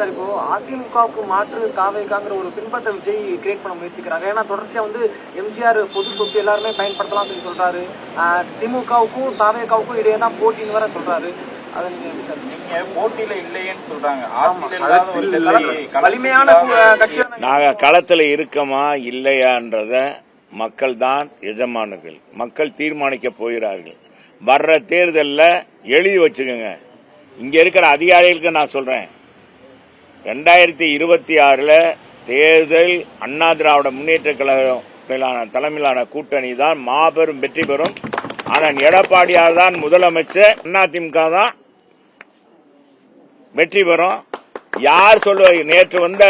Sir இப்போ அதிமுகவுக்கு மாற்று தாவேகாங்கிற ஒரு பின்பத்தை விஜய் கிரியேட் பண்ண முயற்சிக்கிறாங்க. ஏன்னா தொடர்ச்சியா எம்ஜிஆர் பொது சொத்து எல்லாருமே பயன்படுத்தலாம் சொல்லி சொல்றாரு. திமுகவுக்கும் தாவேகாவுக்கும் இடையே தான் போட்டின்னு வேற சொல்றாரு. அதை நீங்க போட்டியில இல்லையேன்னு சொல்றாங்க. வலிமையான கட்சியான நாங்க களத்துல இருக்கமா இல்லையான்றத மக்கள் தான் எஜமானர்கள். மக்கள் தீர்மானிக்க போகிறார்கள். வர்ற தேர்தலில் எழுதி வச்சுக்கோங்க. இங்க இருக்கிற அதிகாரிகளுக்கு நான் சொல்றேன், 2026 தேர்தல் அண்ணா திராவிட முன்னேற்ற கழகம் தலைமையிலான கூட்டணி தான் மாபெரும் வெற்றி பெறும். ஆனால் எடப்பாடியார் தான் முதலமைச்சர், அதிமுக தான் வெற்றி பெறும். யார் சொல்ல நேற்று வந்த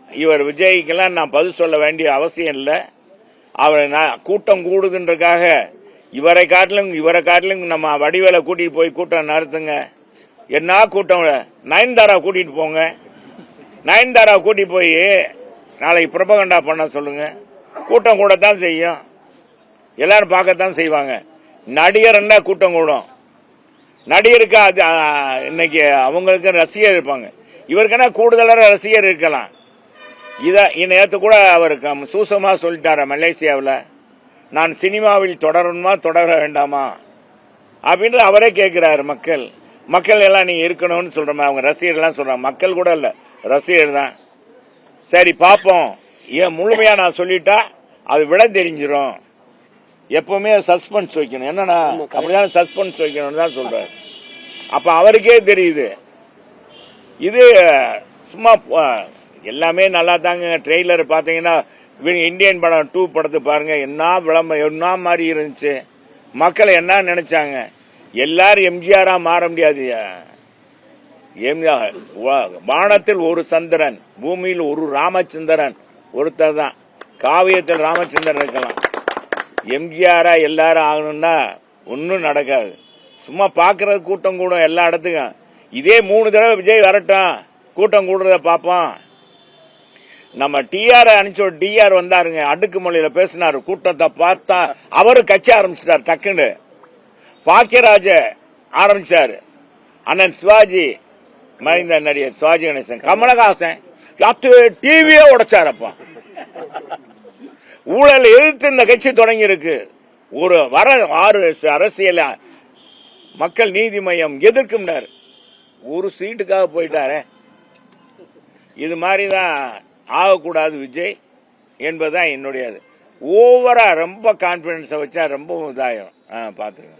இவர் விஜய்க்கெல்லாம் நான் பதில் சொல்ல வேண்டிய அவசியம் இல்லை. அவர் கூட்டம் கூடுதுன்றக்காக இவரை காட்டிலும் நம்ம வடிவேல கூட்டிட்டு போய் கூட்டம் நடத்துங்க. என்ன கூட்டம்? நயன்தாரா கூட்டிட்டு போங்க. நயன்தாரா கூட்டிட்டு போய் நாளைக்கு புரபகண்டா பண்ண சொல்லுங்க. கூட்டம் கூடத்தான் செய்யும், எல்லாரும் பார்க்கத்தான் செய்வாங்க. நடிகர் என்ன கூட்டம் கூடும்? நடிகருக்கு அது இன்னைக்கு அவங்களுக்கு ரசிகர் இருப்பாங்க. இவருக்குன்னா கூடுதலான ரசிகர் இருக்கலாம். நேற்று கூட அவருக்கு சூசமா சொல்லிட்டார மலேசியாவில், நான் சினிமாவில் தொடரணுமா தொடர வேண்டாமா அப்படின்னு அவரே கேட்கிறாரு. மக்கள் எல்லாம் நீங்க இருக்கணும்னு சொல்றோம். அவங்க ரசிகர்லாம் சொல்றாங்க, மக்கள் கூட இல்ல, ரசிகர் தான். சரி பார்ப்போம். ஏன் முழுமையா நான் சொல்லிட்டா அது விட தெரிஞ்சிடும். எப்பவுமே சஸ்பென்ஸ் வைக்கணும். என்னன்னா அப்படிதான் சஸ்பென்ஸ் வைக்கணும்னு தான் சொல்றாரு. அப்ப அவருக்கே தெரியுது. இது சும்மா எல்லாமே நல்லா தாங்க. ட்ரெய்லர் பாத்தீங்கன்னா இந்தியன் படம் 2 படத்தை பாருங்க, என்ன விளம்பரம் என்ன மாதிரி இருந்துச்சு. மக்கள் என்ன நினைச்சாங்க? எல்லாரும் எம்ஜிஆரா மாற முடியாது. வானத்தில் ஒரு சந்திரன், பூமியில் ஒரு ராமச்சந்திரன் ஒருத்தர் தான். காவியத்தில் ராமச்சந்திரன் இருக்கலாம். எம்ஜிஆரா எல்லாரும் ஆகணும்னா ஒன்னும் நடக்காது. சும்மா பாக்குறது கூட்டம் கூடும் எல்லா இடத்துக்கும். இதே 3 தடவை விஜய் வரட்டும், கூட்டம் கூடுறத பார்ப்போம். நம்ம டிஆர் அனுப்பிச்சு டிஆர் வந்தாருங்க, அடுக்குமொழியில பேசினாரு. கூட்டத்தை பார்த்தா அவரு கட்சி ஆரம்பிச்சிட்டாரு. டக்குன்னு பாக்கியராஜ ஆரம்பிச்சாரு. அண்ணன் சிவாஜி, மறைந்த நடிகர் சிவாஜி கணேசன், கமலஹாசன் டிவியே உடைச்சாரப்பா. ஊழல் எதிர்த்து இந்த கட்சி தொடங்கி இருக்கு. ஒரு 6 அரசியல் மக்கள் நீதி மையம் எதிர்க்கும் ஒரு சீட்டுக்காக போயிட்டாரு. இது மாதிரிதான் ஆகக்கூடாது விஜய் என்பதுதான் என்னுடைய. ஓவரா ரொம்ப கான்பிடன்ஸை வச்சா ரொம்ப இதாயிரும். பாத்துக்கோங்க.